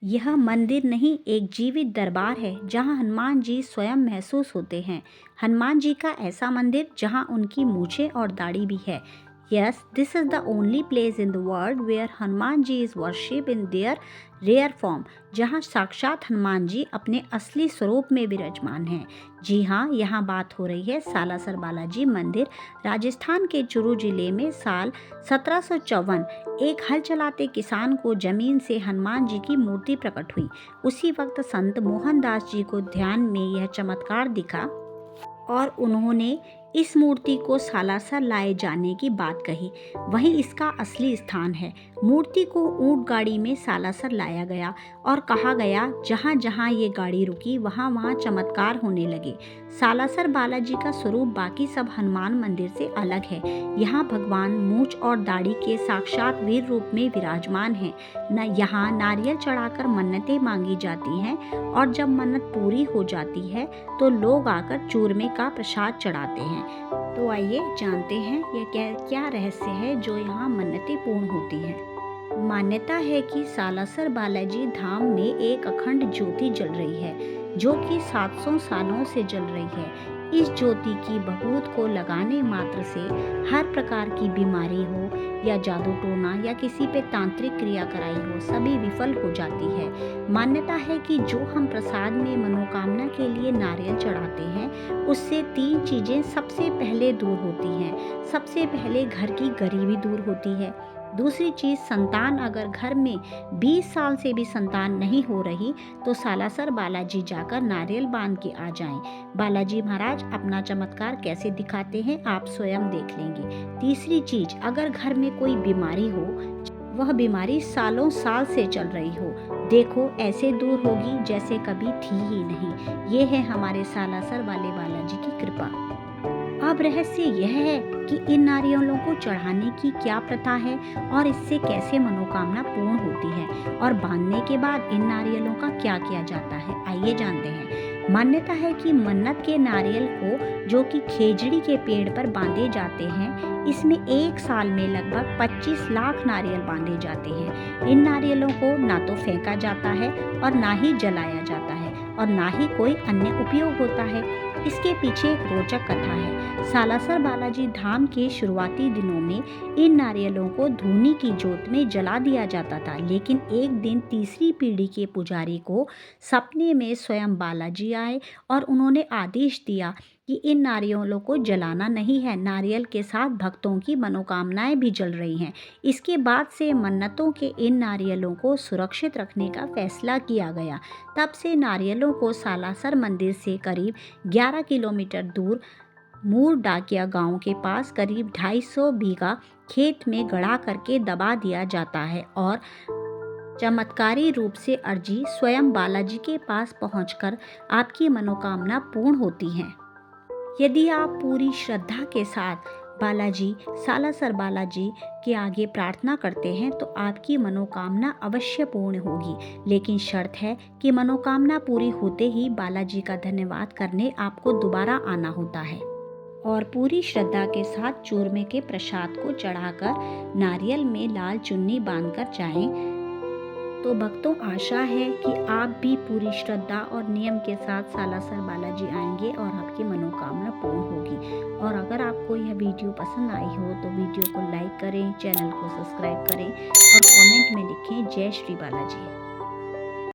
यह मंदिर नहीं, एक जीवित दरबार है जहां हनुमान जी स्वयं महसूस होते हैं। हनुमान जी का ऐसा मंदिर जहां उनकी मूछें और दाढ़ी भी है। Yes, this is the only place in the world where Hanuman ji is worship in their rare form, जहां साक्षात हनुमान जी अपने असली स्वरूप में विराजमान हैं। जी हाँ, यहाँ बात हो रही है सालासर बालाजी मंदिर। राजस्थान के चुरू जिले में साल 1754 एक हल चलाते किसान को जमीन से हनुमान जी की मूर्ति प्रकट हुई। उसी वक्त संत मोहनदास जी को ध्यान में यह चमत्कार दिखा और उन्होंने इस मूर्ति को सालासर लाए जाने की बात कही। वहीं इसका असली स्थान है। मूर्ति को ऊंट गाड़ी में सालासर लाया गया और कहा गया जहां जहां ये गाड़ी रुकी वहां वहां चमत्कार होने लगे। सालासर बालाजी का स्वरूप बाकी सब हनुमान मंदिर से अलग है। यहाँ भगवान मूछ और दाढ़ी के साक्षात वीर रूप में विराजमान हैं। यहाँ नारियल चढ़ाकर मन्नतें मांगी जाती हैं और जब मन्नत पूरी हो जाती है तो लोग आकर चूरमे का प्रसाद चढ़ाते हैं। तो आइए जानते हैं यह क्या रहस्य है जो यहाँ मन्नतें पूर्ण होती हैं। मान्यता है कि सालासर बालाजी धाम में एक अखंड ज्योति जल रही है जो कि 700 सालों से जल रही है। इस ज्योति की बहूत को लगाने मात्र से हर प्रकार की बीमारी हो या जादू टोना या किसी पे तांत्रिक क्रिया कराई हो, सभी विफल हो जाती है। मान्यता है कि जो हम प्रसाद में मनोकामना के लिए नारियल चढ़ाते हैं उससे 3 चीजें सबसे पहले दूर होती हैं। सबसे पहले घर की गरीबी दूर होती है। दूसरी चीज, संतान अगर घर में 20 साल से भी संतान नहीं हो रही तो सालासर बालाजी जाकर नारियल बांध के आ जाएं। बालाजी महाराज अपना चमत्कार कैसे दिखाते हैं आप स्वयं देख लेंगे। तीसरी चीज, अगर घर में कोई बीमारी हो, वह बीमारी सालों साल से चल रही हो, देखो ऐसे दूर होगी जैसे कभी थी ही नहीं। ये है हमारे सालासर वाले बालाजी की कृपा। अब रहस्य यह है कि इन नारियलों को चढ़ाने की क्या प्रथा है और इससे कैसे मनोकामना पूर्ण होती है और बांधने के बाद इन नारियलों का क्या किया जाता है, आइए जानते हैं। मान्यता है कि मन्नत के नारियल को जो कि खेजड़ी के पेड़ पर बांधे जाते हैं, इसमें एक साल में लगभग 25 लाख नारियल बांधे जाते हैं। इन नारियलों को ना तो फेंका जाता है और ना ही जलाया जाता है और ना ही कोई अन्य उपयोग होता है। इसके पीछे एक रोचक कथा है। सालासर बालाजी धाम के शुरुआती दिनों में इन नारियलों को धूनी की जोत में जला दिया जाता था, लेकिन एक दिन तीसरी पीढ़ी के पुजारी को सपने में स्वयं बालाजी आए और उन्होंने आदेश दिया कि इन नारियलों को जलाना नहीं है। नारियल के साथ भक्तों की मनोकामनाएं भी जल रही हैं। इसके बाद से मन्नतों के इन नारियलों को सुरक्षित रखने का फैसला किया गया। तब से नारियलों को सालासर मंदिर से करीब 11 किलोमीटर दूर मूर डाकिया गांव के पास करीब 250 बीघा खेत में गड़ा करके दबा दिया जाता है और चमत्कारी रूप से अर्जी स्वयं बालाजी के पास पहुंचकर आपकी मनोकामना पूर्ण होती है। यदि आप पूरी श्रद्धा के साथ बालाजी, सालासर बालाजी के आगे प्रार्थना करते हैं तो आपकी मनोकामना अवश्य पूर्ण होगी। लेकिन शर्त है कि मनोकामना पूरी होते ही बालाजी का धन्यवाद करने आपको दोबारा आना होता है और पूरी श्रद्धा के साथ चूरमे के प्रसाद को चढ़ाकर नारियल में लाल चुन्नी बांधकर जाएं। तो भक्तों, आशा है कि आप भी पूरी श्रद्धा और नियम के साथ सालासर बालाजी आएंगे और आपकी मनोकामना पूर्ण होगी। और अगर आपको यह वीडियो पसंद आई हो तो वीडियो को लाइक करें, चैनल को सब्सक्राइब करें और कमेंट में लिखें जय श्री बालाजी।